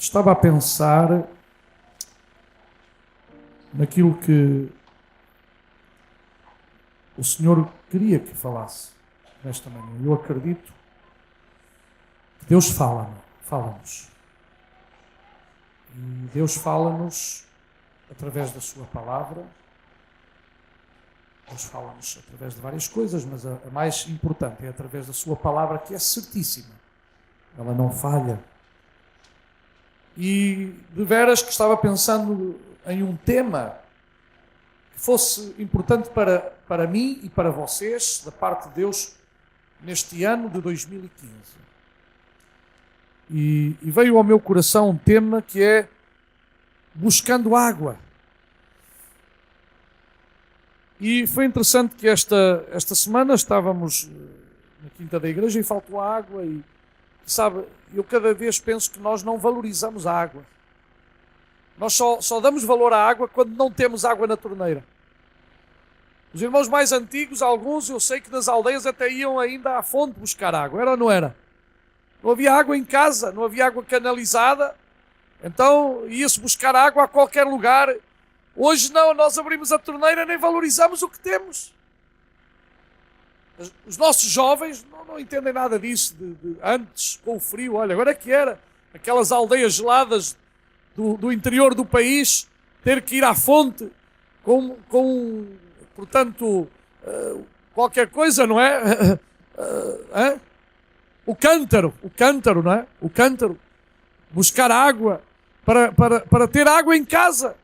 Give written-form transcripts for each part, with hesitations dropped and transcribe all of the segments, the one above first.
Estava a pensar naquilo que o Senhor queria que falasse nesta manhã. Eu acredito que Deus fala-nos. E Deus fala-nos através da sua palavra. Deus fala-nos através de várias coisas, mas a mais importante é através da sua palavra, que é certíssima. Ela não falha. E de veras que estava pensando em um tema que fosse importante para mim e para vocês, da parte de Deus, neste ano de 2015. E veio ao meu coração um tema que é buscando água. E foi interessante que esta semana estávamos na quinta da igreja e faltou água e, sabe, eu cada vez penso que nós não valorizamos a água. Nós só damos valor à água quando não temos água na torneira. Os irmãos mais antigos, alguns, eu sei que das aldeias até iam ainda à fonte buscar água. Era ou não era? Não havia água em casa, não havia água canalizada. Então ia-se buscar água a qualquer lugar. Hoje não, nós abrimos a torneira e nem valorizamos o que temos. Os nossos jovens não entendem nada disso. Antes, com o frio, olha, agora é que era. Aquelas aldeias geladas do interior do país, ter que ir à fonte portanto, qualquer coisa, não é? O cântaro, não é? O cântaro. Buscar água para ter água em casa.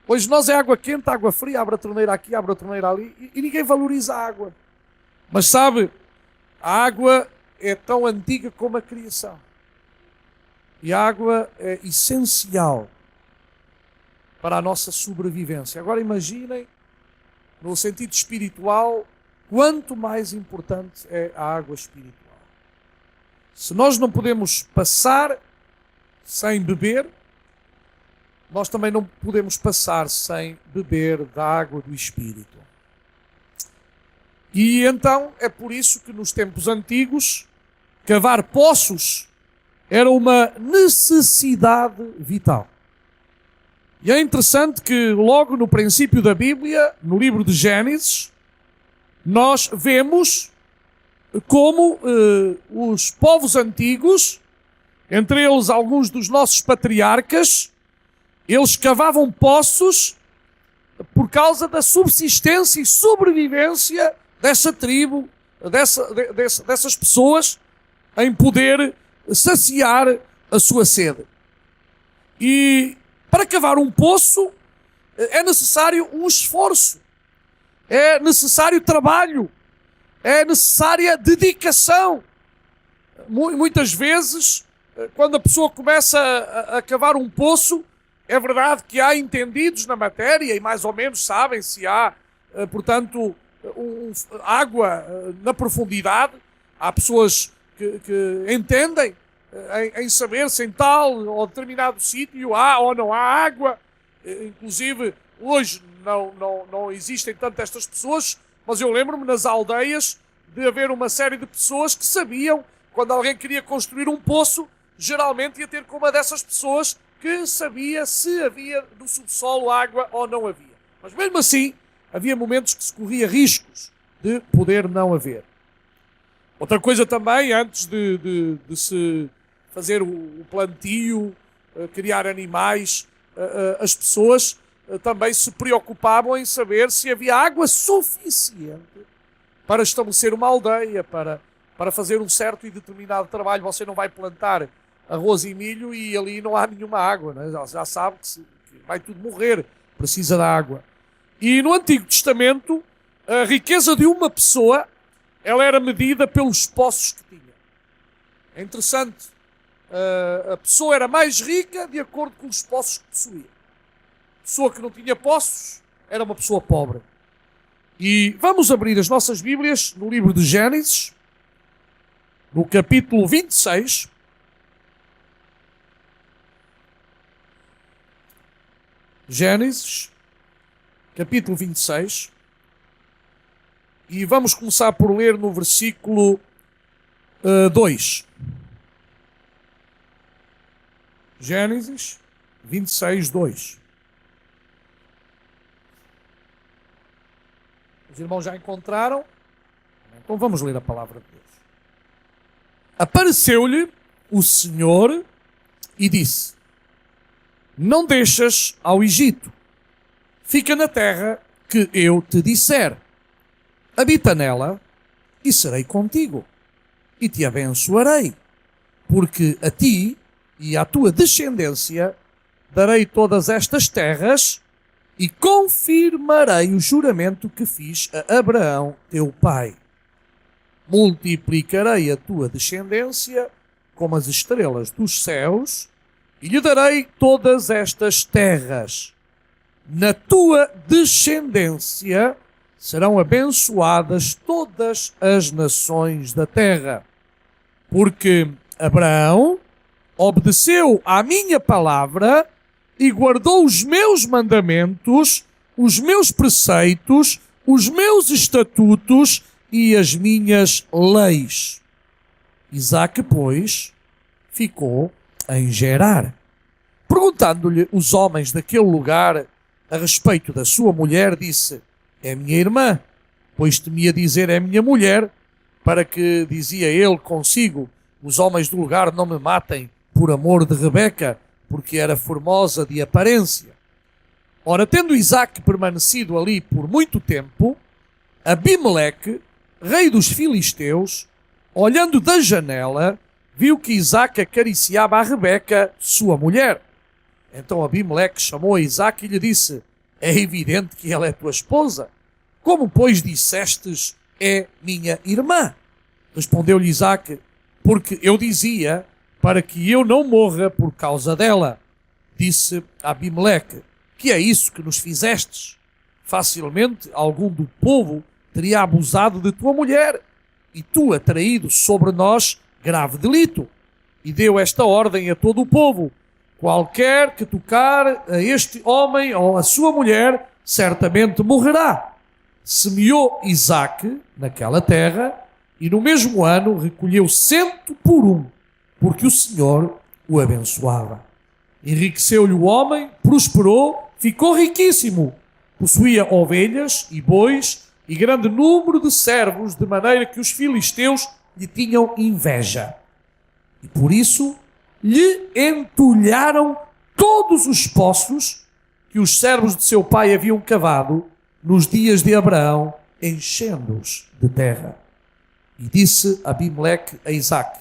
Hoje nós é água quente, água fria, abre a torneira aqui, abre a torneira ali, e ninguém valoriza a água. Mas sabe, a água é tão antiga como a criação. E a água é essencial para a nossa sobrevivência. Agora imaginem, no sentido espiritual, quanto mais importante é a água espiritual. Se nós não podemos passar sem beber, nós também não podemos passar sem beber da água do Espírito. E então é por isso que nos tempos antigos, cavar poços era uma necessidade vital. E é interessante que logo no princípio da Bíblia, no livro de Gênesis, nós vemos como os povos antigos, entre eles alguns dos nossos patriarcas, eles cavavam poços por causa da subsistência e sobrevivência dessa tribo, dessas pessoas, em poder saciar a sua sede. E para cavar um poço é necessário um esforço, é necessário trabalho, é necessária dedicação. Muitas vezes, quando a pessoa começa a cavar um poço, é verdade que há entendidos na matéria e mais ou menos sabem se há, portanto, água na profundidade. Há pessoas que entendem em saber se em tal ou determinado sítio há ou não há água. Inclusive, hoje não existem tanto estas pessoas, mas eu lembro-me nas aldeias de haver uma série de pessoas que sabiam, quando alguém queria construir um poço, geralmente ia ter com uma dessas pessoas que sabia se havia no subsolo água ou não havia. Mas mesmo assim, havia momentos que se corria riscos de poder não haver. Outra coisa também, antes de se fazer o plantio, criar animais, as pessoas também se preocupavam em saber se havia água suficiente para estabelecer uma aldeia, para fazer um certo e determinado trabalho. Você não vai plantar arroz e milho e ali não há nenhuma água, né? Já sabe que vai tudo morrer, precisa da água. E no Antigo Testamento, a riqueza de uma pessoa, ela era medida pelos poços que tinha. É interessante, a pessoa era mais rica de acordo com os poços que possuía. A pessoa que não tinha poços era uma pessoa pobre. E vamos abrir as nossas Bíblias no livro de Gênesis, no capítulo 26. Gênesis, capítulo 26. E vamos começar por ler no versículo 2. Gênesis 26, 2. Os irmãos já encontraram? Então vamos ler a palavra de Deus. Apareceu-lhe o Senhor e disse: não deixas ao Egito, fica na terra que eu te disser, habita nela e serei contigo e te abençoarei, porque a ti e à tua descendência darei todas estas terras e confirmarei o juramento que fiz a Abraão teu pai. Multiplicarei a tua descendência como as estrelas dos céus e lhe darei todas estas terras. Na tua descendência serão abençoadas todas as nações da terra, porque Abraão obedeceu à minha palavra e guardou os meus mandamentos, os meus preceitos, os meus estatutos e as minhas leis. Isaque, pois, ficou em Gerar. Perguntando-lhe os homens daquele lugar a respeito da sua mulher, disse: é minha irmã, pois temia dizer é minha mulher, para que, dizia ele consigo, os homens do lugar não me matem por amor de Rebeca, porque era formosa de aparência. Ora, tendo Isaque permanecido ali por muito tempo, Abimeleque, rei dos filisteus, olhando da janela, viu que Isaque acariciava a Rebeca, sua mulher. Então Abimeleque chamou a Isaque e lhe disse: é evidente que ela é tua esposa. Como, pois, dissestes, é minha irmã? Respondeu-lhe Isaque: porque eu dizia, para que eu não morra por causa dela. Disse Abimeleque: que é isso que nos fizestes? Facilmente algum do povo teria abusado de tua mulher, e tu atraído sobre nós grave delito. E deu esta ordem a todo o povo: qualquer que tocar a este homem ou a sua mulher, certamente morrerá. Semeou Isaque naquela terra, e no mesmo ano recolheu 100 por 1, porque o Senhor o abençoava. Enriqueceu-lhe o homem, prosperou, ficou riquíssimo. Possuía ovelhas e bois e grande número de servos, de maneira que os filisteus lhe tinham inveja. E por isso lhe entulharam todos os poços que os servos de seu pai haviam cavado nos dias de Abraão, enchendo-os de terra. E disse Abimeleque a Isaque: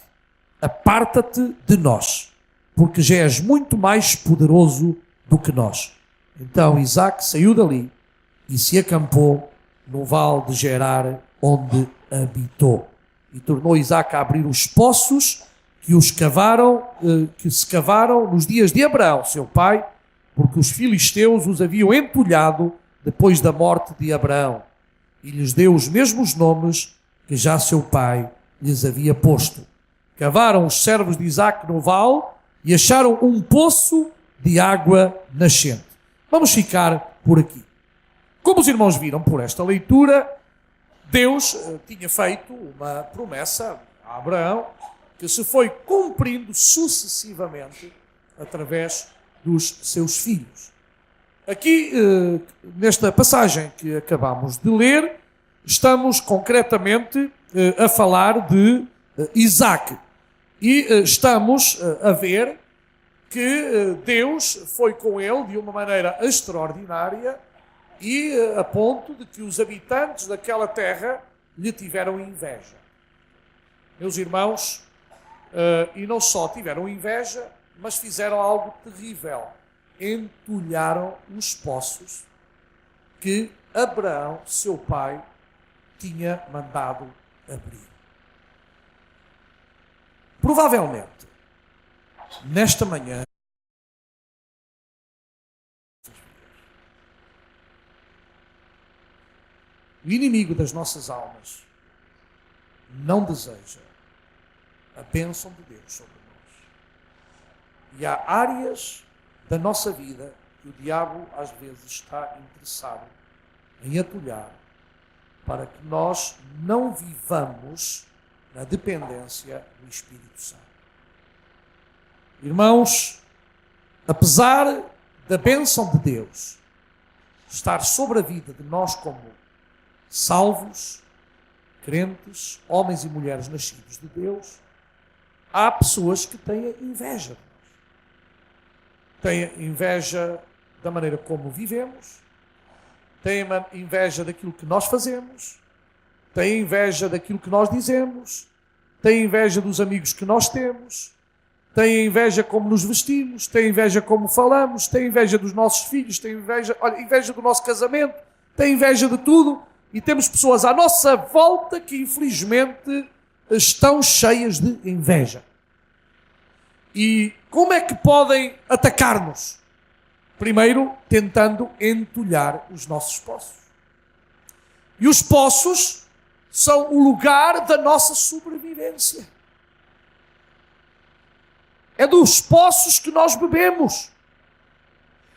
aparta-te de nós, porque já és muito mais poderoso do que nós. Então Isaque saiu dali e se acampou no vale de Gerar, onde habitou. E tornou Isaque a abrir os poços que se cavaram nos dias de Abraão, seu pai, porque os filisteus os haviam entulhado depois da morte de Abraão. E lhes deu os mesmos nomes que já seu pai lhes havia posto. Cavaram os servos de Isaque no vale e acharam um poço de água nascente. Vamos ficar por aqui. Como os irmãos viram por esta leitura, Deus tinha feito uma promessa a Abraão que se foi cumprindo sucessivamente através dos seus filhos. Aqui, nesta passagem que acabamos de ler, estamos concretamente a falar de Isaque. E estamos a ver que Deus foi com ele de uma maneira extraordinária e a ponto de que os habitantes daquela terra lhe tiveram inveja. Meus irmãos, e não só tiveram inveja, mas fizeram algo terrível. Entulharam os poços que Abraão, seu pai, tinha mandado abrir. Provavelmente, nesta manhã, o inimigo das nossas almas não deseja a bênção de Deus sobre nós. E há áreas da nossa vida que o diabo às vezes está interessado em atulhar para que nós não vivamos na dependência do Espírito Santo. Irmãos, apesar da bênção de Deus estar sobre a vida de nós como salvos, crentes, homens e mulheres nascidos de Deus, há pessoas que têm inveja de nós. Têm inveja da maneira como vivemos, têm inveja daquilo que nós fazemos, têm inveja daquilo que nós dizemos, têm inveja dos amigos que nós temos, têm inveja como nos vestimos, têm inveja como falamos, têm inveja dos nossos filhos, têm inveja do nosso casamento, têm inveja de tudo. E temos pessoas à nossa volta que infelizmente estão cheias de inveja. E como é que podem atacar-nos? Primeiro, tentando entulhar os nossos poços. E os poços são o lugar da nossa sobrevivência. É dos poços que nós bebemos.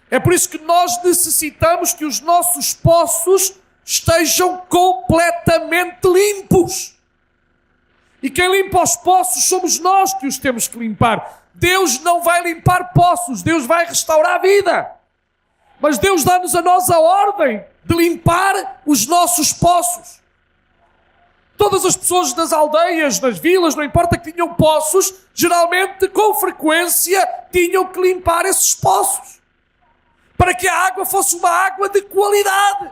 É por isso que nós necessitamos que os nossos poços estejam completamente limpos. E quem limpa os poços somos nós que os temos que limpar. Deus não vai limpar poços, Deus vai restaurar a vida. Mas Deus dá-nos a nós a ordem de limpar os nossos poços. Todas as pessoas das aldeias, das vilas, não importa, que tinham poços, geralmente, com frequência, tinham que limpar esses poços. Para que a água fosse uma água de qualidade.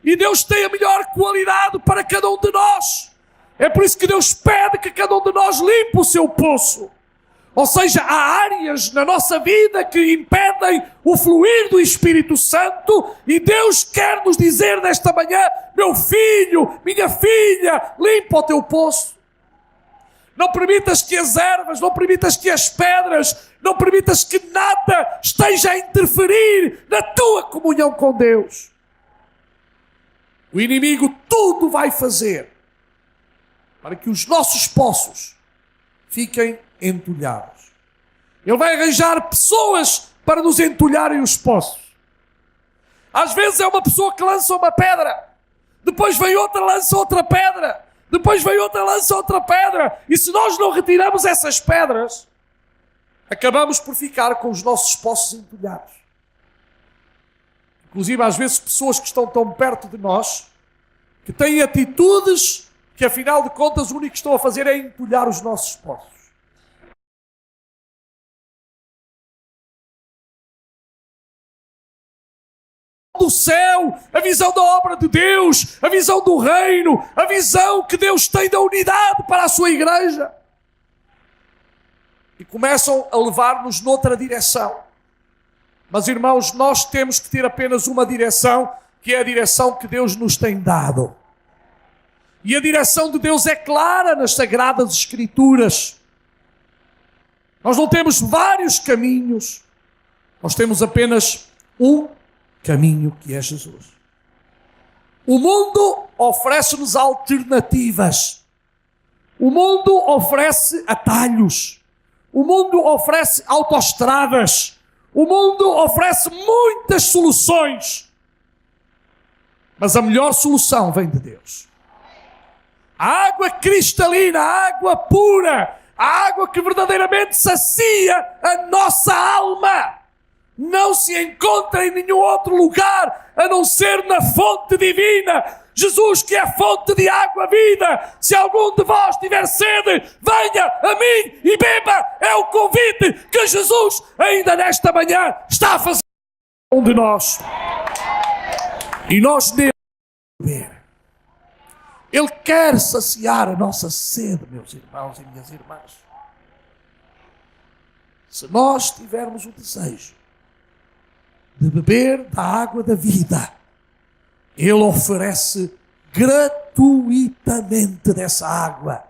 E Deus tem a melhor qualidade para cada um de nós. É por isso que Deus pede que cada um de nós limpe o seu poço. Ou seja, há áreas na nossa vida que impedem o fluir do Espírito Santo e Deus quer nos dizer nesta manhã: meu filho, minha filha, limpa o teu poço. Não permitas que as ervas, não permitas que as pedras, não permitas que nada esteja a interferir na tua comunhão com Deus. O inimigo tudo vai fazer para que os nossos poços fiquem entulhados. Ele vai arranjar pessoas para nos entulharem os poços. Às vezes é uma pessoa que lança uma pedra, depois vem outra, lança outra pedra, depois vem outra, lança outra pedra, e se nós não retiramos essas pedras, acabamos por ficar com os nossos poços entulhados. Inclusive, às vezes, pessoas que estão tão perto de nós, que têm atitudes que, afinal de contas, o único que estão a fazer é entulhar os nossos poços. Do céu, a visão da obra de Deus, a visão do reino, a visão que Deus tem da unidade para a sua igreja. E começam a levar-nos noutra direção. Mas, irmãos, nós temos que ter apenas uma direção, que é a direção que Deus nos tem dado. E a direção de Deus é clara nas Sagradas Escrituras. Nós não temos vários caminhos, nós temos apenas um caminho, que é Jesus. O mundo oferece-nos alternativas. O mundo oferece atalhos. O mundo oferece autoestradas. O mundo oferece muitas soluções. Mas a melhor solução vem de Deus. A água cristalina, a água pura, a água que verdadeiramente sacia a nossa alma, não se encontra em nenhum outro lugar a não ser na fonte divina. Jesus, que é a fonte de água vida. Se algum de vós tiver sede, venha a mim e beba. É o convite que Jesus ainda nesta manhã está a fazer a um de nós. E nós devemos beber. Ele quer saciar a nossa sede, meus irmãos e minhas irmãs. Se nós tivermos o desejo de beber da água da vida, Ele oferece gratuitamente dessa água.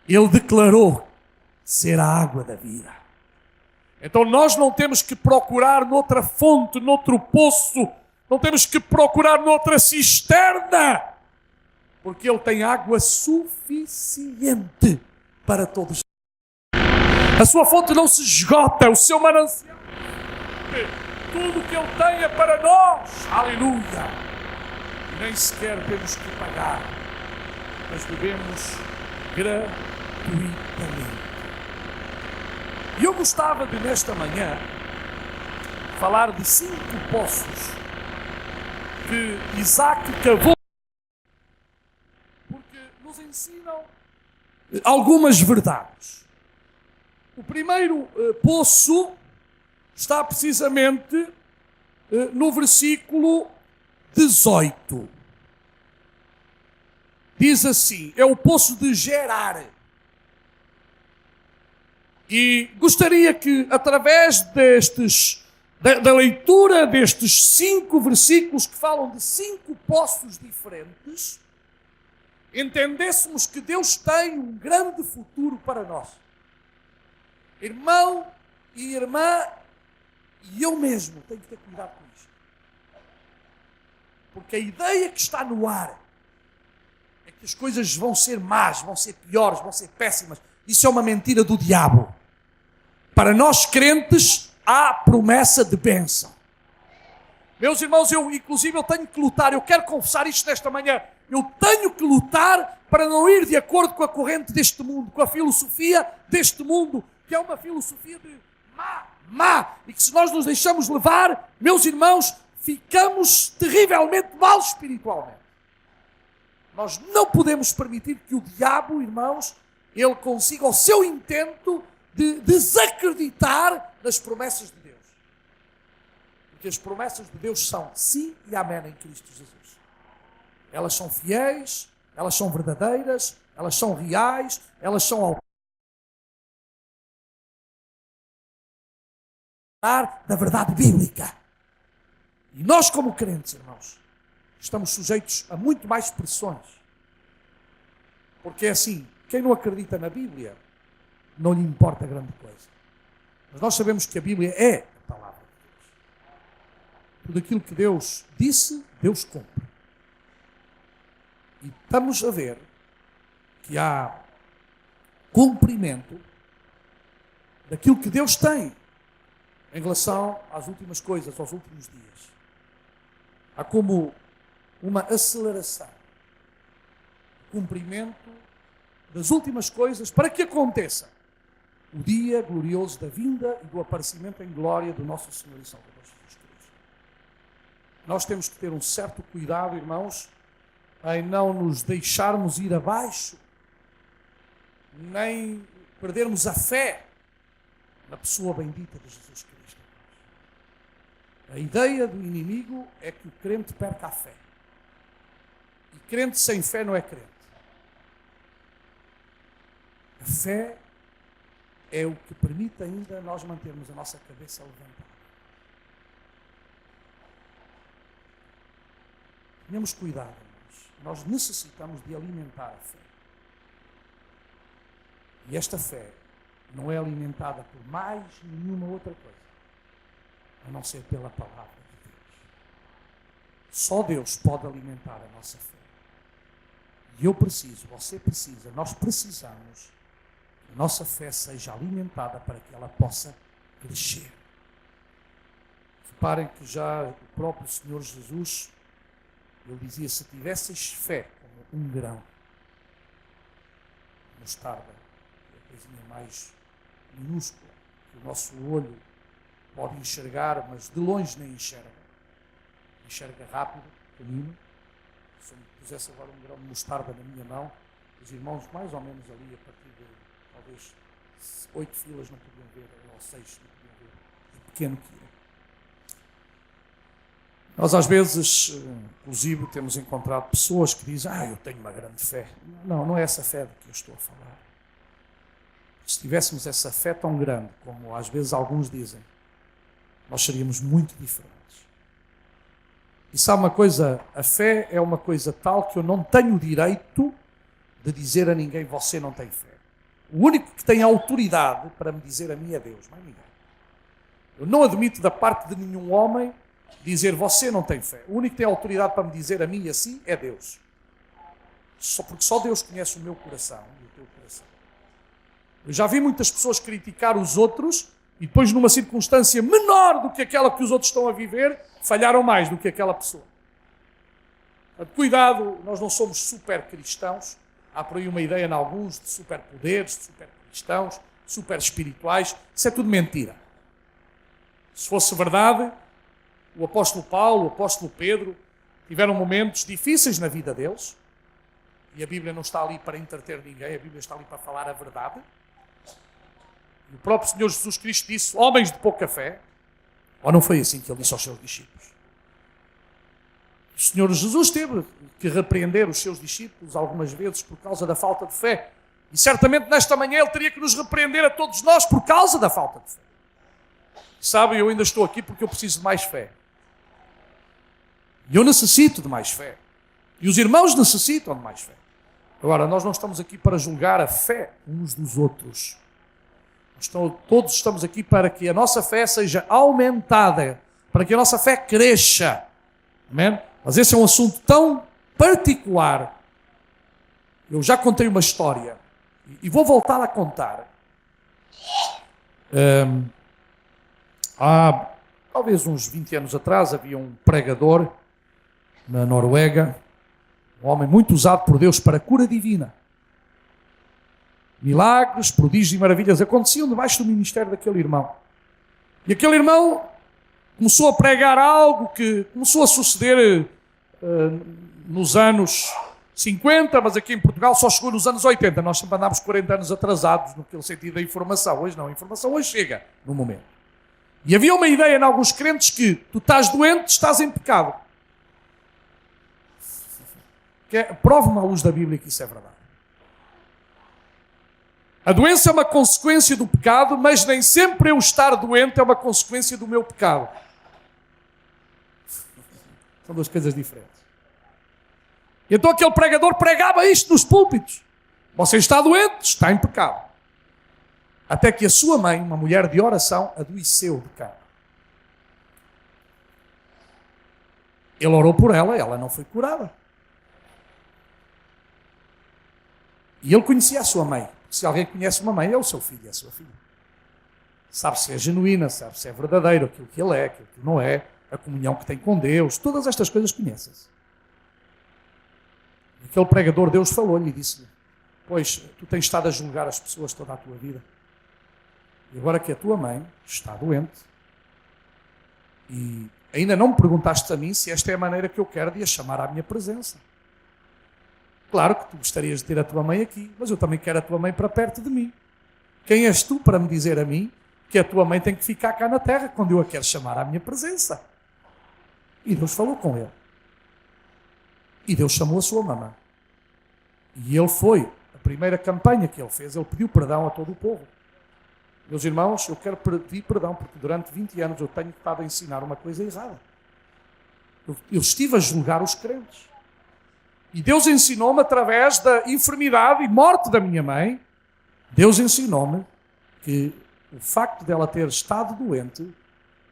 Ele declarou ser a água da vida. Então nós não temos que procurar noutra fonte, noutro poço, não temos que procurar noutra cisterna, porque Ele tem água suficiente para todos. A sua fonte não se esgota, o seu manancial, tudo que Ele tem é para nós. Aleluia! Nem sequer temos que pagar, mas bebemos gratuitamente. E eu gostava de, nesta manhã, falar de 5 poços que Isaac cavou, porque nos ensinam algumas verdades. O primeiro poço está precisamente no versículo 18. Diz assim, é o poço de Gerar. E gostaria que, através da leitura destes 5 versículos que falam de 5 poços diferentes, entendêssemos que Deus tem um grande futuro para nós. Irmão e irmã, e eu mesmo tenho que ter cuidado com isto. Porque a ideia que está no ar é que as coisas vão ser más, vão ser piores, vão ser péssimas. Isso é uma mentira do diabo. Para nós crentes, há promessa de bênção. Meus irmãos, eu tenho que lutar, eu quero confessar isto nesta manhã. Eu tenho que lutar para não ir de acordo com a corrente deste mundo, com a filosofia deste mundo, que é uma filosofia de má, e que se nós nos deixamos levar, meus irmãos, ficamos terrivelmente mal espiritualmente. Nós não podemos permitir que o diabo, irmãos, ele consiga o seu intento de desacreditar nas promessas de Deus. Porque as promessas de Deus são sim e amém em Cristo Jesus. Elas são fiéis, elas são verdadeiras, elas são reais, elas são autênticas. Da verdade bíblica. E nós, como crentes, irmãos, estamos sujeitos a muito mais pressões. Porque é assim, quem não acredita na Bíblia, não lhe importa grande coisa. Mas nós sabemos que a Bíblia é a palavra de Deus. Tudo aquilo que Deus disse, Deus cumpre. E estamos a ver que há cumprimento daquilo que Deus tem em relação às últimas coisas, aos últimos dias. Há como uma aceleração, cumprimento das últimas coisas para que aconteça o dia glorioso da vinda e do aparecimento em glória do nosso Senhor e Salvador Jesus Cristo. Nós temos que ter um certo cuidado, irmãos, em não nos deixarmos ir abaixo, nem perdermos a fé na pessoa bendita de Jesus Cristo. A ideia do inimigo é que o crente perca a fé. E crente sem fé não é crente. A fé é o que permite ainda nós mantermos a nossa cabeça levantada. Tenhamos cuidado, irmãos. Nós necessitamos de alimentar a fé. E esta fé não é alimentada por mais nenhuma outra coisa, a não ser pela palavra de Deus. Só Deus pode alimentar a nossa fé. E eu preciso, você precisa, nós precisamos que a nossa fé seja alimentada para que ela possa crescer. Reparem que já o próprio Senhor Jesus, ele dizia, se tivesseis fé como um grão de mostarda, que é a coisinha mais minúscula, que o nosso olho pode enxergar, mas de longe nem enxerga. Enxerga rápido, pequenino. Se eu me pusesse agora um grão de mostarda na minha mão, os irmãos mais ou menos ali, a partir de talvez 8 filas não podiam ver, ou 6 não podiam ver, de pequeno que era. Nós às vezes, inclusive, temos encontrado pessoas que dizem, eu tenho uma grande fé. Não, não é essa fé de que eu estou a falar. Se tivéssemos essa fé tão grande, como às vezes alguns dizem, nós seríamos muito diferentes. E sabe uma coisa? A fé é uma coisa tal que eu não tenho o direito de dizer a ninguém, você não tem fé. O único que tem autoridade para me dizer a mim é Deus, mais ninguém. Eu não admito da parte de nenhum homem dizer, você não tem fé. O único que tem autoridade para me dizer a mim assim é Deus. Porque só Deus conhece o meu coração e o teu coração. Eu já vi muitas pessoas criticar os outros e depois, numa circunstância menor do que aquela que os outros estão a viver, falharam mais do que aquela pessoa. Cuidado, nós não somos super cristãos. Há por aí uma ideia em alguns de superpoderes, de super cristãos, super espirituais. Isso é tudo mentira. Se fosse verdade, o apóstolo Paulo, o apóstolo Pedro tiveram momentos difíceis na vida deles. E a Bíblia não está ali para entreter ninguém, a Bíblia está ali para falar a verdade. E o próprio Senhor Jesus Cristo disse, homens de pouca fé. Ou não foi assim que ele disse aos seus discípulos? O Senhor Jesus teve que repreender os seus discípulos algumas vezes por causa da falta de fé. E certamente nesta manhã ele teria que nos repreender a todos nós por causa da falta de fé. Sabe, eu ainda estou aqui porque eu preciso de mais fé. E eu necessito de mais fé. E os irmãos necessitam de mais fé. Agora, nós não estamos aqui para julgar a fé uns dos outros. Todos estamos aqui para que a nossa fé seja aumentada, para que a nossa fé cresça. Amém? Mas esse é um assunto tão particular. Eu já contei uma história e vou voltar a contar. Há talvez uns 20 anos atrás havia um pregador na Noruega, um homem muito usado por Deus para a cura divina. Milagres, prodígios e maravilhas aconteciam debaixo do ministério daquele irmão. E aquele irmão começou a pregar algo que começou a suceder nos anos 50, mas aqui em Portugal só chegou nos anos 80. Nós sempre andámos 40 anos atrasados naquele sentido da informação. Hoje não, a informação hoje chega no momento. E havia uma ideia em alguns crentes que tu estás doente, estás em pecado. Prove-me à luz da Bíblia que isso é verdade. A doença é uma consequência do pecado, mas nem sempre eu estar doente é uma consequência do meu pecado. São duas coisas diferentes. Então aquele pregador pregava isto nos púlpitos. Você está doente, está em pecado. Até que a sua mãe, uma mulher de oração, adoeceu de cama. Ele orou por ela, ela não foi curada. E ele conhecia a sua mãe. Se alguém conhece uma mãe, é o seu filho, é a sua filha. Sabe se é genuína, sabe se é verdadeiro, aquilo que ele é, aquilo que não é, a comunhão que tem com Deus, todas estas coisas conhecem-se. Aquele pregador, Deus falou-lhe e disse-lhe, pois tu tens estado a julgar as pessoas toda a tua vida. E agora que a tua mãe está doente, e ainda não me perguntaste a mim se esta é a maneira que eu quero de a chamar à minha presença. Claro que tu gostarias de ter a tua mãe aqui, mas eu também quero a tua mãe para perto de mim. Quem és tu para me dizer a mim que a tua mãe tem que ficar cá na terra quando eu a quero chamar à minha presença? E Deus falou com ele. E Deus chamou a sua mamãe. E ele foi, a primeira campanha que ele fez, ele pediu perdão a todo o povo. Meus irmãos, eu quero pedir perdão, porque durante 20 anos eu tenho estado a ensinar uma coisa errada. Eu estive a julgar os crentes. E Deus ensinou-me através da enfermidade e morte da minha mãe, Deus ensinou-me que o facto dela ter estado doente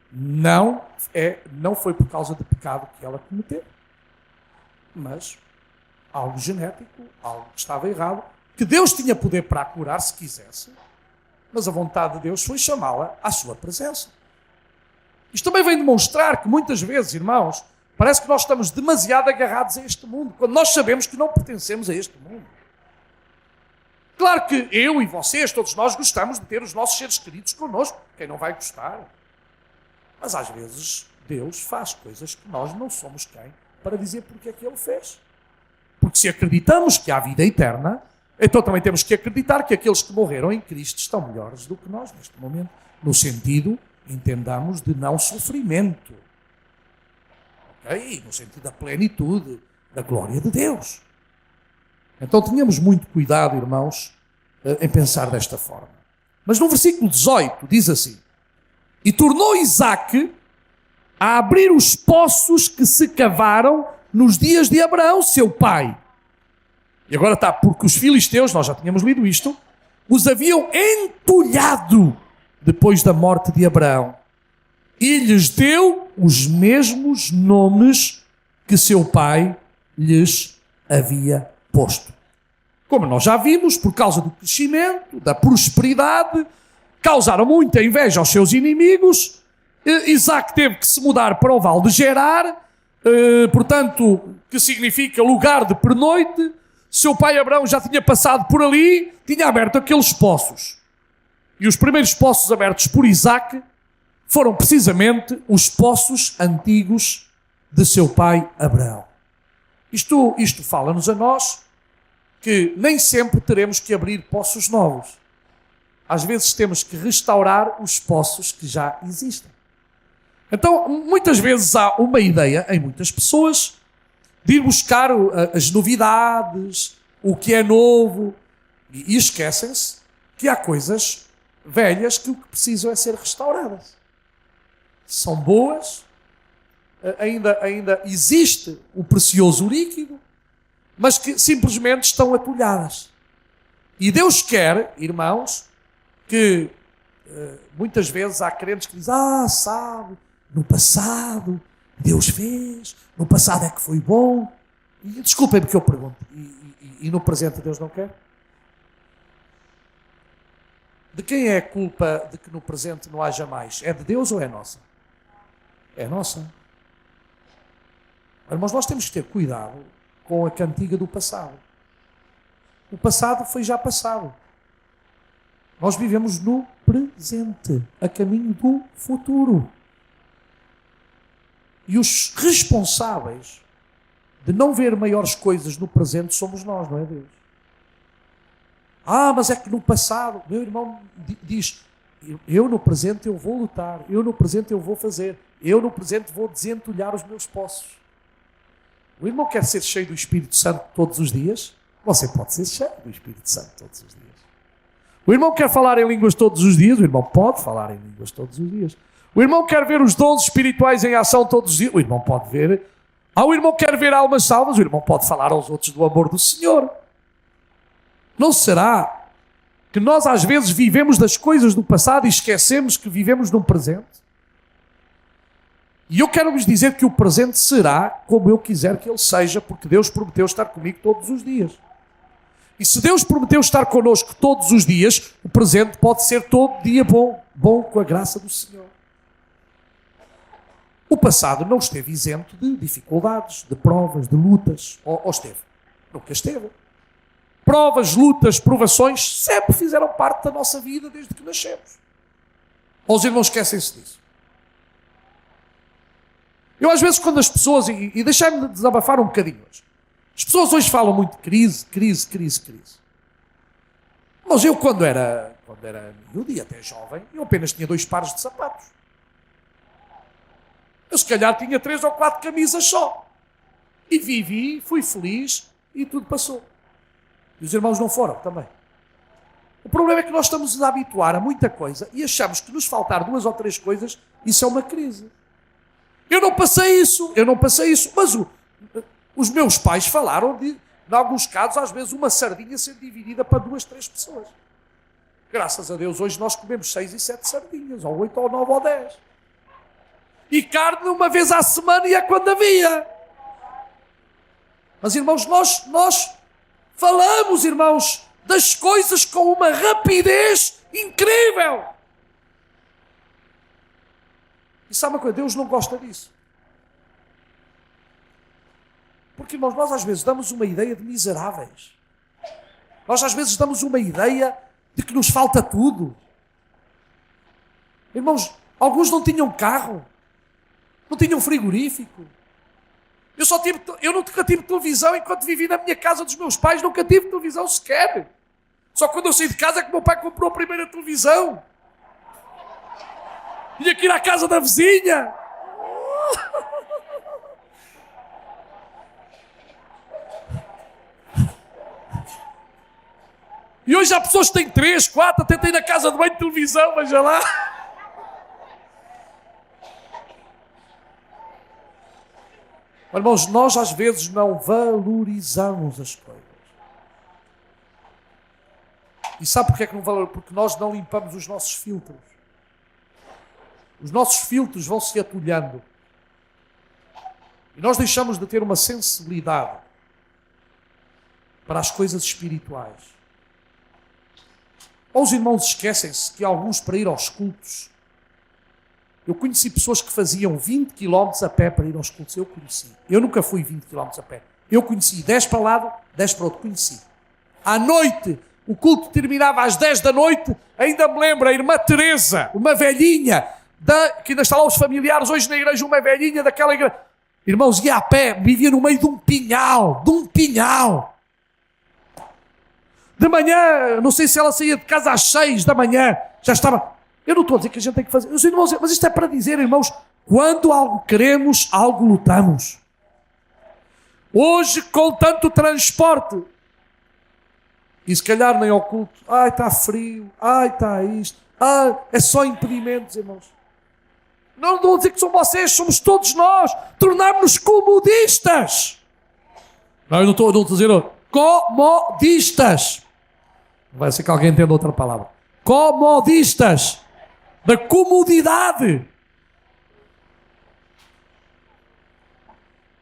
não foi por causa do pecado que ela cometeu, mas algo genético, algo que estava errado, que Deus tinha poder para a curar se quisesse, mas a vontade de Deus foi chamá-la à sua presença. Isto também vem demonstrar que muitas vezes, irmãos, parece que nós estamos demasiado agarrados a este mundo, quando nós sabemos que não pertencemos a este mundo. Claro que eu e vocês, todos nós, gostamos de ter os nossos seres queridos connosco. Quem não vai gostar? Mas às vezes Deus faz coisas que nós não somos quem para dizer porque é que Ele fez. Porque se acreditamos que há vida eterna, então também temos que acreditar que aqueles que morreram em Cristo estão melhores do que nós neste momento. No sentido, entendamos, de não sofrimento. No sentido da plenitude, da glória de Deus. Então tenhamos muito cuidado, irmãos, em pensar desta forma. Mas no versículo 18 diz assim: e tornou Isaque a abrir os poços que se cavaram nos dias de Abraão, seu pai. E agora está, porque os filisteus, nós já tínhamos lido isto, os haviam entulhado depois da morte de Abraão. E lhes deu os mesmos nomes que seu pai lhes havia posto. Como nós já vimos, por causa do crescimento, da prosperidade, causaram muita inveja aos seus inimigos. Isaque teve que se mudar para o Vale de Gerar, portanto, que significa lugar de pernoite. Seu pai Abraão já tinha passado por ali, tinha aberto aqueles poços. E os primeiros poços abertos por Isaque foram precisamente os poços antigos de seu pai Abraão. Isto fala-nos a nós que nem sempre teremos que abrir poços novos. Às vezes temos que restaurar os poços que já existem. Então, muitas vezes há uma ideia em muitas pessoas de ir buscar as novidades, o que é novo, e esquecem-se que há coisas velhas que o que precisam é ser restauradas. São boas, ainda existe o precioso líquido, mas que simplesmente estão atulhadas. E Deus quer, irmãos, que muitas vezes há crentes que dizem, sabe, no passado Deus fez, no passado é que foi bom. E desculpem porque eu pergunto, e no presente Deus não quer? De quem é a culpa de que no presente não haja mais? É de Deus ou é nossa? É nossa. Mas nós temos que ter cuidado com a cantiga do passado. O passado foi já passado. Nós vivemos no presente, a caminho do futuro. E os responsáveis de não ver maiores coisas no presente somos nós, não é Deus? Mas é que no passado, meu irmão diz, eu no presente eu vou lutar, eu no presente eu vou fazer, eu no presente vou desentulhar os meus poços. O irmão quer ser cheio do Espírito Santo todos os dias? Você pode ser cheio do Espírito Santo todos os dias. O irmão quer falar em línguas todos os dias? O irmão pode falar em línguas todos os dias. O irmão quer ver os dons espirituais em ação todos os dias? O irmão pode ver. O irmão quer ver almas salvas? O irmão pode falar aos outros do amor do Senhor. Não será que nós às vezes vivemos das coisas do passado e esquecemos que vivemos no presente? E eu quero vos dizer que o presente será como eu quiser que ele seja, porque Deus prometeu estar comigo todos os dias. E se Deus prometeu estar connosco todos os dias, o presente pode ser todo dia bom com a graça do Senhor. O passado não esteve isento de dificuldades, de provas, de lutas. Ou esteve? Nunca esteve. Provas, lutas, provações sempre fizeram parte da nossa vida desde que nascemos. Ou os irmãos esquecem-se disso? Eu às vezes quando as pessoas, e deixai-me de desabafar um bocadinho hoje, as pessoas hoje falam muito de crise. Mas eu quando era miúdo e até jovem, eu apenas tinha 2 pares de sapatos. Eu se calhar tinha 3 ou 4 camisas só. E vivi, fui feliz e tudo passou. E os irmãos não foram também. O problema é que nós estamos a habituar a muita coisa e achamos que nos faltar 2 ou 3 coisas, isso é uma crise. Eu não passei isso, mas os meus pais falaram de, em alguns casos, às vezes uma sardinha ser dividida para 2, 3 pessoas. Graças a Deus, hoje nós comemos 6 e 7 sardinhas, ou 8, ou 9, ou 10. E carne uma vez à semana e é quando havia. Mas, irmãos, nós falamos, irmãos, das coisas com uma rapidez incrível. E sabe uma coisa? Deus não gosta disso. Porque, irmãos, nós às vezes damos uma ideia de miseráveis. Nós às vezes damos uma ideia de que nos falta tudo. Irmãos, alguns não tinham carro, não tinham frigorífico. Eu nunca tive televisão enquanto vivi na minha casa dos meus pais, nunca tive televisão sequer. Só quando eu saí de casa é que meu pai comprou a primeira televisão. Tinha que ir à casa da vizinha. E hoje há pessoas que têm 3, 4, até têm na casa de banho televisão, veja lá. Irmãos, nós às vezes não valorizamos as coisas. E sabe porque é que não valorizamos? Porque nós não limpamos os nossos filtros. Os nossos filtros vão se atulhando. E nós deixamos de ter uma sensibilidade para as coisas espirituais. Ou os irmãos esquecem-se que alguns, para ir aos cultos, eu conheci pessoas que faziam 20 km a pé para ir aos cultos. Eu conheci. Eu nunca fui 20 km a pé. Eu conheci 10 para um lado, 10 para o outro. Conheci. À noite, o culto terminava às 10 da noite, ainda me lembro, a irmã Teresa, uma velhinha, que ainda está lá os familiares hoje na igreja, uma velhinha daquela igreja. Irmãos, ia a pé, vivia no meio de um pinhal, De manhã, não sei se ela saía de casa às 6 da manhã, já estava... Eu não estou a dizer que a gente tem que fazer... Mas isto é para dizer, irmãos, quando algo queremos, algo lutamos. Hoje, com tanto transporte, e se calhar nem ao culto, ai, está frio, ai, está isto, ai, é só impedimentos, irmãos. Não estou a dizer que são vocês, somos todos nós. Tornámos-nos comodistas. Não, eu não estou a dizer comodistas. Vai ser que alguém entenda outra palavra. Comodistas. Da comodidade.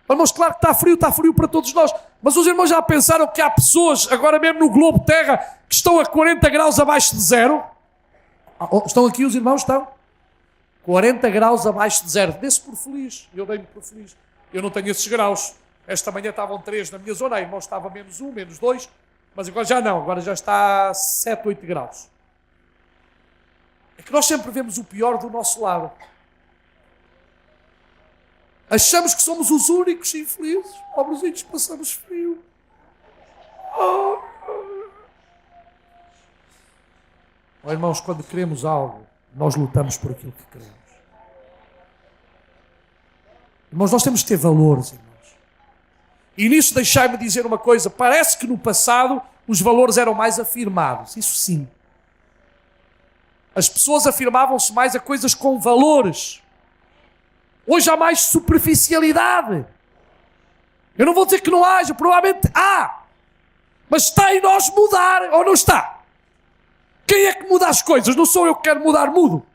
Irmãos, claro que está frio para todos nós. Mas os irmãos já pensaram que há pessoas, agora mesmo no globo terra, que estão a 40 graus abaixo de zero? Estão aqui os irmãos? Estão? 40 graus abaixo de zero. Desse por feliz. Eu dei-me por feliz. Eu não tenho esses graus. Esta manhã estavam 3 na minha zona, a irmão estava menos 1, menos 2, mas agora já não, agora já está 7, 8 graus. É que nós sempre vemos o pior do nosso lado. Achamos que somos os únicos infelizes. Pobrezinhos, passamos frio. Oh. Oh, irmãos, quando queremos algo, nós lutamos por aquilo que queremos. Irmãos, nós temos que ter valores, irmãos. E nisso deixai-me dizer uma coisa. Parece que no passado os valores eram mais afirmados. Isso sim. As pessoas afirmavam-se mais a coisas com valores. Hoje há mais superficialidade. Eu não vou dizer que não haja, provavelmente há. Mas está em nós mudar ou não está? Quem é que muda as coisas? Não sou eu que quero mudar, mudo.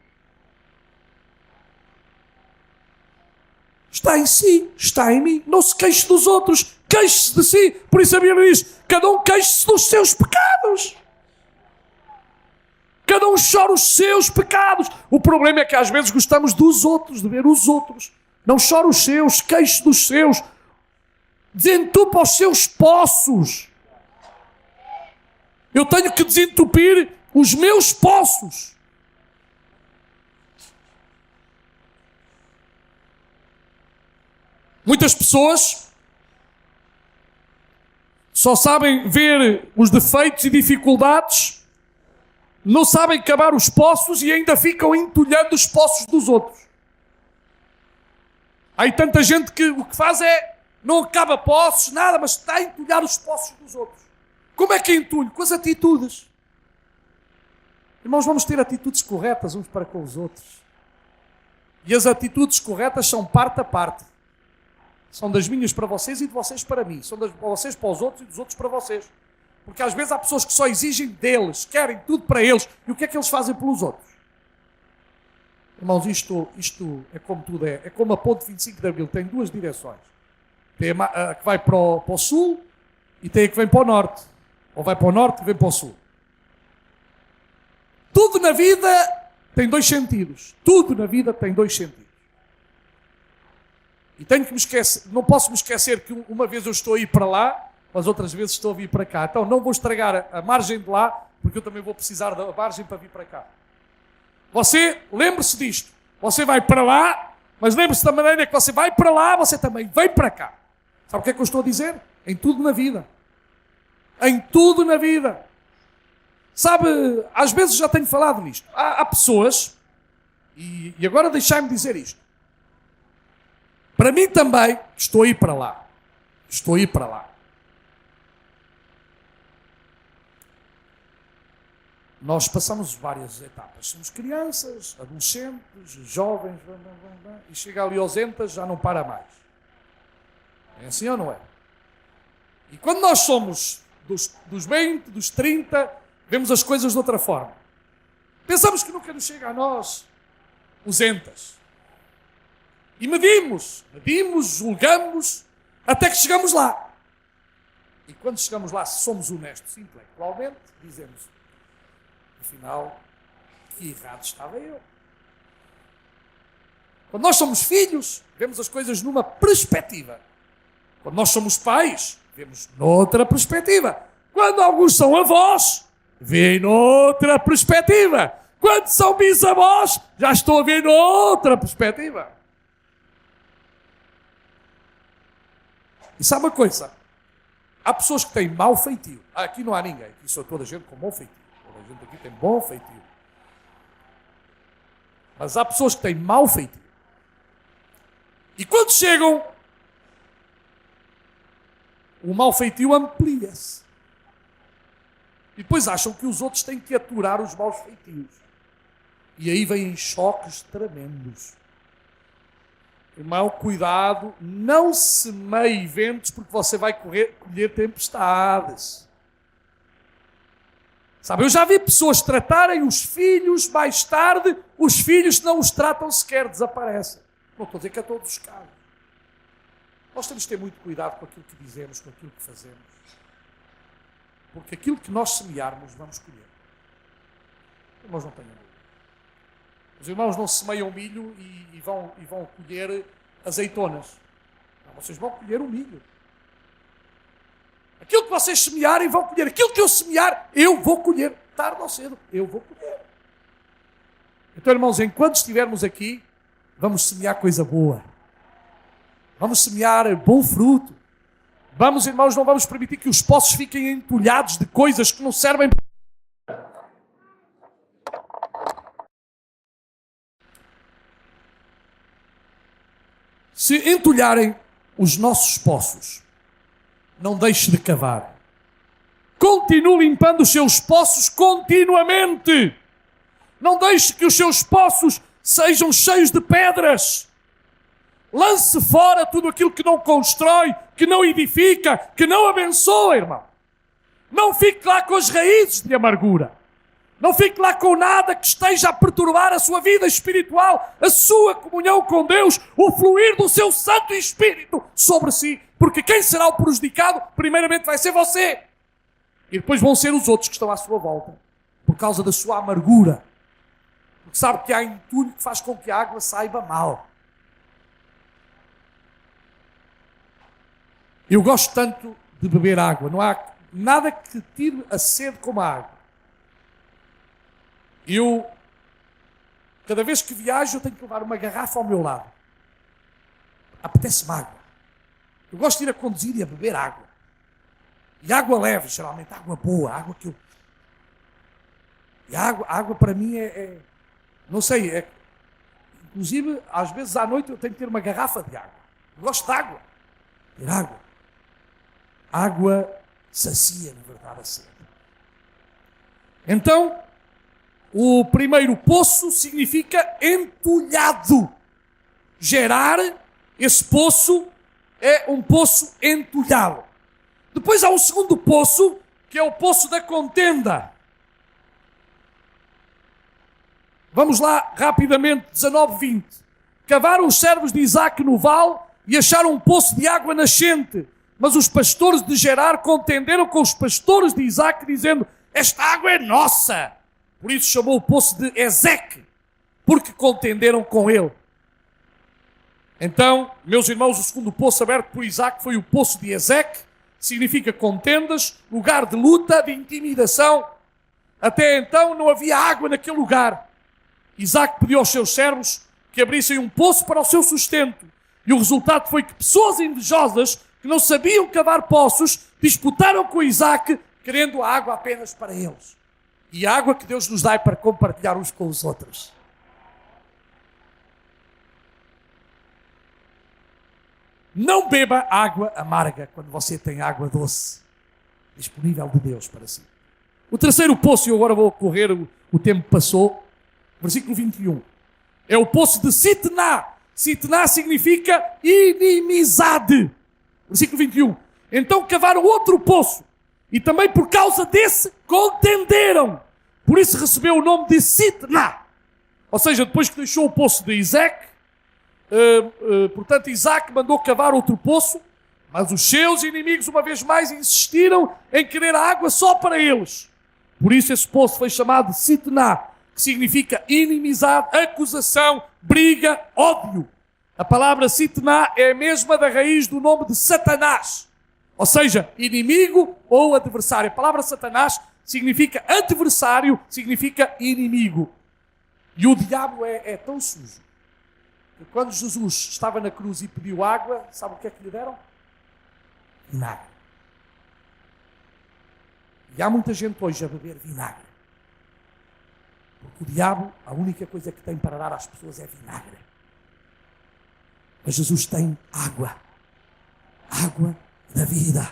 Está em si, está em mim. Não se queixe dos outros, queixe-se de si. Por isso a Bíblia diz, cada um queixe-se dos seus pecados. Cada um chora os seus pecados. O problema é que às vezes gostamos dos outros, de ver os outros. Não chora os seus, queixe dos seus. Desentupa os seus poços. Eu tenho que desentupir os meus poços. Muitas pessoas só sabem ver os defeitos e dificuldades, não sabem cavar os poços e ainda ficam entulhando os poços dos outros. Há aí tanta gente que o que faz é, não acaba poços, nada, mas está a entulhar os poços dos outros. Como é que entulho? Com as atitudes. Irmãos, vamos ter atitudes corretas uns para com os outros. E as atitudes corretas são parte a parte. São das minhas para vocês e de vocês para mim. São das vocês para os outros e dos outros para vocês. Porque às vezes há pessoas que só exigem deles, querem tudo para eles. E o que é que eles fazem pelos outros? Irmãos, isto é como tudo é. É como a ponte 25 de Abril. Tem duas direções. Tem a que vai para o sul e tem a que vem para o norte. Ou vai para o norte e vem para o sul. Tudo na vida tem dois sentidos. Tudo na vida tem dois sentidos. E tenho que me esquecer, não posso me esquecer que uma vez eu estou a ir para lá, mas outras vezes estou a vir para cá. Então não vou estragar a margem de lá, porque eu também vou precisar da margem para vir para cá. Você, lembre-se disto. Você vai para lá, mas lembre-se da maneira que você vai para lá, você também vem para cá. Sabe o que é que eu estou a dizer? Em tudo na vida. Em tudo na vida. Sabe, às vezes já tenho falado nisto. Há pessoas, e agora deixai-me dizer isto. Para mim também, estou a ir para lá. Estou a ir para lá. Nós passamos várias etapas. Somos crianças, adolescentes, jovens, e chega ali aos entas, já não para mais. É assim ou não é? E quando nós somos dos 20, dos 30, vemos as coisas de outra forma. Pensamos que nunca nos chega a nós os entas. E medimos, julgamos, até que chegamos lá. E quando chegamos lá, se somos honestos intelectualmente, dizemos, afinal, que errado estava eu. Quando nós somos filhos, vemos as coisas numa perspectiva. Quando nós somos pais, vemos noutra perspectiva. Quando alguns são avós, Vêem noutra perspectiva. Quando são bisavós, já estou a ver noutra perspectiva. E sabe uma coisa? Há pessoas que têm mau feitio. Aqui não há ninguém. Aqui só toda a gente com bom feitio. Toda a gente aqui tem bom feitio. Mas há pessoas que têm mau feitio. E quando chegam, o mau feitio amplia-se. E depois acham que os outros têm que aturar os maus feitios. E aí vêm choques tremendos. Irmão, cuidado, não semeie ventos porque você vai colher tempestades. Sabe, eu já vi pessoas tratarem os filhos mais tarde, os filhos que não os tratam sequer desaparecem. Não estou a dizer que é todos os casos. Nós temos que ter muito cuidado com aquilo que dizemos, com aquilo que fazemos. Porque aquilo que nós semearmos, vamos colher. Irmãos, não tenham dúvida. Os irmãos não semeiam milho e vão colher azeitonas. Não, vocês vão colher o milho. Aquilo que vocês semearem, vão colher. Aquilo que eu semear, eu vou colher. Tarde ou cedo, eu vou colher. Então, irmãos, enquanto estivermos aqui, vamos semear coisa boa. Vamos semear bom fruto. Vamos, irmãos, não vamos permitir que os poços fiquem entulhados de coisas que não servem. Se entulharem os nossos poços, não deixe de cavar. Continue limpando os seus poços continuamente. Não deixe que os seus poços sejam cheios de pedras. Lance fora tudo aquilo que não constrói, que não edifica, que não abençoa, irmão. Não fique lá com as raízes de amargura. Não fique lá com nada que esteja a perturbar a sua vida espiritual, a sua comunhão com Deus, o fluir do seu Santo Espírito sobre si. Porque quem será o prejudicado, primeiramente vai ser você. E depois vão ser os outros que estão à sua volta, por causa da sua amargura. Porque sabe que há entulho que faz com que a água saiba mal. Eu gosto tanto de beber água. Não há nada que tire a sede como a água. Eu, cada vez que viajo, eu tenho que levar uma garrafa ao meu lado. Apetece-me água. Eu gosto de ir a conduzir e a beber água. E água leve, geralmente, água boa, água que eu... E a água para mim não sei, inclusive, às vezes à noite eu tenho que ter uma garrafa de água. Eu gosto de água. Ter água. Água sacia, na verdade, a sede. Então, o primeiro poço significa entulhado. Gerar, esse poço é um poço entulhado. Depois há um segundo poço, que é o poço da contenda. Vamos lá, rapidamente, 19:20. Cavaram os servos de Isaque no vale e acharam um poço de água nascente. Mas os pastores de Gerar contenderam com os pastores de Isaque, dizendo: esta água é nossa. Por isso chamou o poço de Ezeque, porque contenderam com ele. Então, meus irmãos, o segundo poço aberto por Isaque foi o poço de Ezeque, significa contendas, lugar de luta, de intimidação. Até então não havia água naquele lugar. Isaque pediu aos seus servos que abrissem um poço para o seu sustento. E o resultado foi que pessoas invejosas, que não sabiam cavar poços, disputaram com Isaque, querendo a água apenas para eles. E a água que Deus nos dá é para compartilhar uns com os outros. Não beba água amarga quando você tem água doce disponível de Deus para si. O terceiro poço, e agora vou correr, o tempo passou, versículo 21, é o poço de Sitná. Sitná significa inimizade. Versículo 21. Então cavaram outro poço, e também por causa desse contenderam. Por isso recebeu o nome de Sitná. Ou seja, depois que deixou o poço de Ezeque, portanto Isaque mandou cavar outro poço, mas os seus inimigos uma vez mais insistiram em querer a água só para eles. Por isso esse poço foi chamado de Sitná, que significa inimizade, acusação, briga, ódio. A palavra Sitná é a mesma da raiz do nome de Satanás. Ou seja, inimigo ou adversário. A palavra Satanás significa adversário, significa inimigo. E o diabo é tão sujo que quando Jesus estava na cruz e pediu água, sabe o que é que lhe deram? Vinagre. E há muita gente hoje a beber vinagre. Porque o diabo, a única coisa que tem para dar às pessoas é vinagre. Mas Jesus tem água. Água da vida.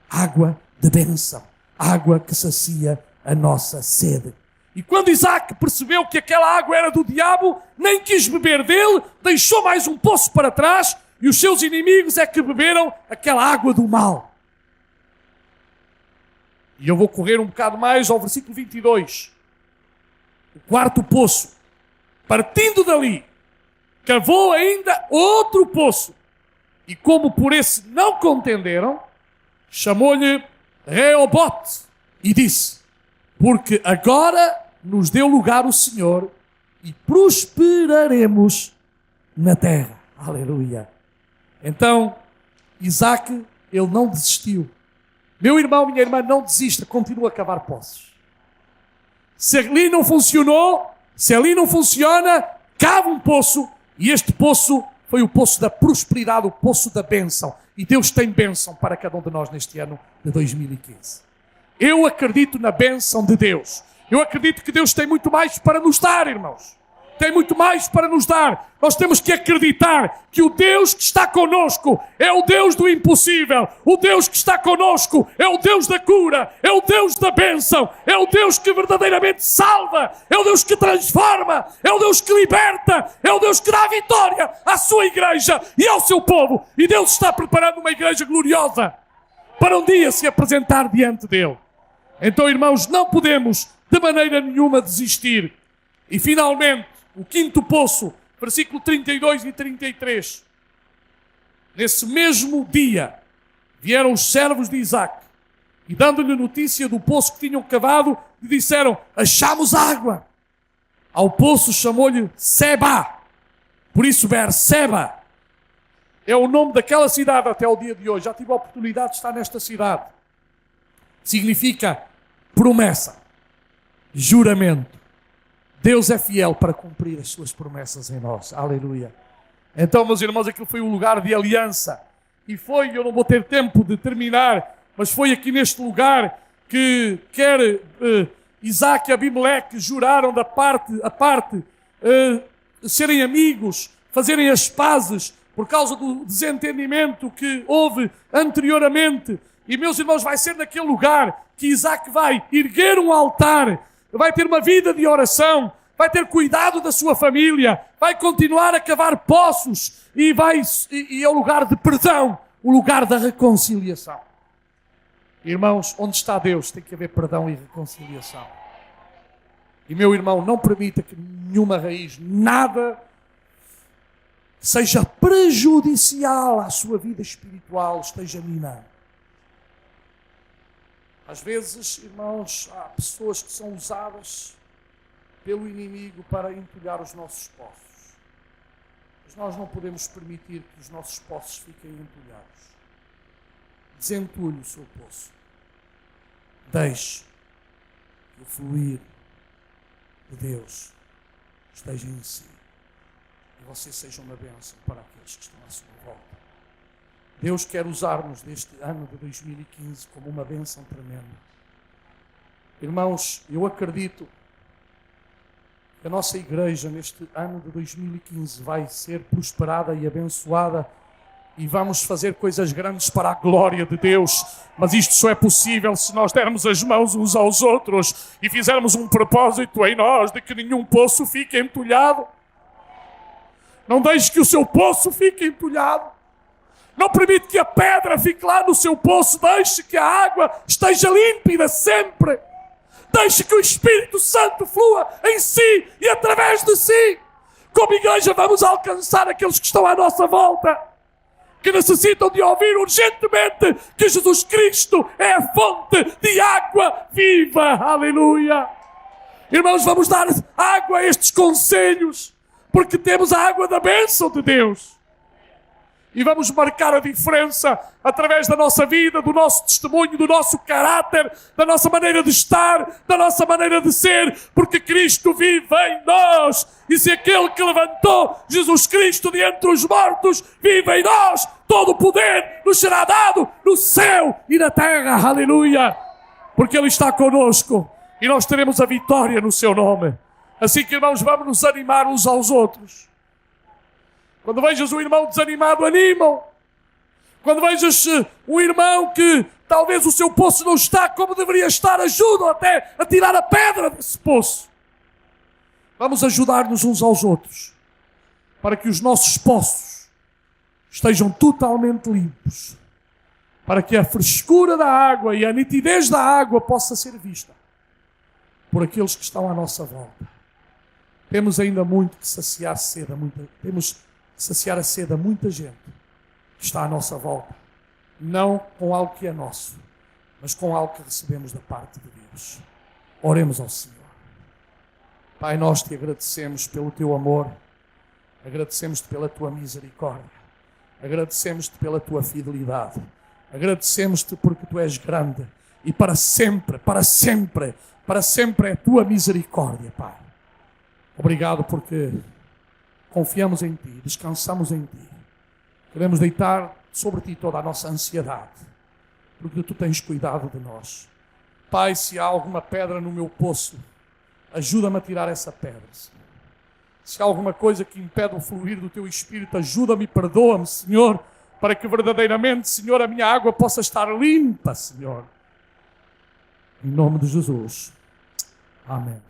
Água de bênção. Água que sacia a nossa sede. E quando Isaac percebeu que aquela água era do diabo, nem quis beber dele, deixou mais um poço para trás, e os seus inimigos é que beberam aquela água do mal. E eu vou correr um bocado mais ao versículo 22. O quarto poço. Partindo dali, cavou ainda outro poço. E como por esse não contenderam, chamou-lhe Reobote e disse: porque agora nos deu lugar o Senhor e prosperaremos na terra. Aleluia. Então, Isaac, ele não desistiu. Meu irmão, minha irmã, não desista, continua a cavar poços. Se ali não funcionou, se ali não funciona, cava um poço, e este poço foi o poço da prosperidade, o poço da bênção. E Deus tem bênção para cada um de nós neste ano de 2015. Eu acredito na bênção de Deus. Eu acredito que Deus tem muito mais para nos dar, irmãos. Tem muito mais para nos dar. Nós temos que acreditar que o Deus que está conosco é o Deus do impossível. O Deus que está conosco é o Deus da cura. É o Deus da bênção. É o Deus que verdadeiramente salva. É o Deus que transforma. É o Deus que liberta. É o Deus que dá vitória à sua igreja e ao seu povo. E Deus está preparando uma igreja gloriosa para um dia se apresentar diante dele. Então, irmãos, não podemos de maneira nenhuma desistir. E finalmente, o quinto poço, versículo 32 e 33. Nesse mesmo dia, vieram os servos de Isaac e, dando-lhe notícia do poço que tinham cavado, lhe disseram: achamos água. Ao poço chamou-lhe Seba. Por isso, Berseba é o nome daquela cidade até o dia de hoje. Já tive a oportunidade de estar nesta cidade. Significa promessa, juramento. Deus é fiel para cumprir as suas promessas em nós. Aleluia. Então, meus irmãos, aquilo foi um lugar de aliança. E foi, eu não vou ter tempo de terminar, mas foi aqui neste lugar que quer Isaac e Abimeleque juraram da parte a parte, serem amigos, fazerem as pazes por causa do desentendimento que houve anteriormente. E, meus irmãos, vai ser naquele lugar que Isaac vai erguer um altar, vai ter uma vida de oração, vai ter cuidado da sua família, vai continuar a cavar poços e é o lugar de perdão, o lugar da reconciliação. Irmãos, onde está Deus tem que haver perdão e reconciliação. E, meu irmão, não permita que nenhuma raiz, nada, seja prejudicial à sua vida espiritual, esteja minando. Às vezes, irmãos, há pessoas que são usadas pelo inimigo para entulhar os nossos poços. Mas nós não podemos permitir que os nossos poços fiquem entulhados. Desentulhe o seu poço. Deixe que o fluir de Deus esteja em si. E você seja uma bênção para aqueles que estão à sua volta. Deus quer usar-nos neste ano de 2015 como uma bênção tremenda. Irmãos, eu acredito que a nossa igreja neste ano de 2015 vai ser prosperada e abençoada e vamos fazer coisas grandes para a glória de Deus. Mas isto só é possível se nós dermos as mãos uns aos outros e fizermos um propósito em nós de que nenhum poço fique entulhado. Não deixe que o seu poço fique entulhado. Não permite que a pedra fique lá no seu poço. Deixe que a água esteja límpida sempre. Deixe que o Espírito Santo flua em si e através de si. Como igreja vamos alcançar aqueles que estão à nossa volta, que necessitam de ouvir urgentemente que Jesus Cristo é a fonte de água viva. Aleluia. Irmãos, vamos dar água a estes conselhos, porque temos a água da bênção de Deus. E vamos marcar a diferença através da nossa vida, do nosso testemunho, do nosso caráter, da nossa maneira de estar, da nossa maneira de ser, porque Cristo vive em nós. E se aquele que levantou Jesus Cristo de entre os mortos vive em nós, todo o poder nos será dado no céu e na terra. Aleluia! Porque Ele está conosco e nós teremos a vitória no seu nome. Assim que, irmãos, vamos nos animar uns aos outros. Quando vejas um irmão desanimado, anima-o. Quando vejas um irmão que talvez o seu poço não está como deveria estar, ajuda-o até a tirar a pedra desse poço. Vamos ajudar-nos uns aos outros, para que os nossos poços estejam totalmente limpos, para que a frescura da água e a nitidez da água possa ser vista por aqueles que estão à nossa volta. Temos ainda muito que saciar a sede a muita gente que está à nossa volta, não com algo que é nosso, mas com algo que recebemos da parte de Deus. Oremos ao Senhor. Pai, nós te agradecemos pelo teu amor, agradecemos-te pela tua misericórdia, agradecemos-te pela tua fidelidade, agradecemos-te porque tu és grande e para sempre é a tua misericórdia, Pai. Obrigado porque confiamos em Ti, descansamos em Ti. Queremos deitar sobre Ti toda a nossa ansiedade, porque Tu tens cuidado de nós. Pai, se há alguma pedra no meu poço, ajuda-me a tirar essa pedra, Senhor. Se há alguma coisa que impede o fluir do Teu Espírito, ajuda-me e perdoa-me, Senhor, para que verdadeiramente, Senhor, a minha água possa estar limpa, Senhor. Em nome de Jesus. Amém.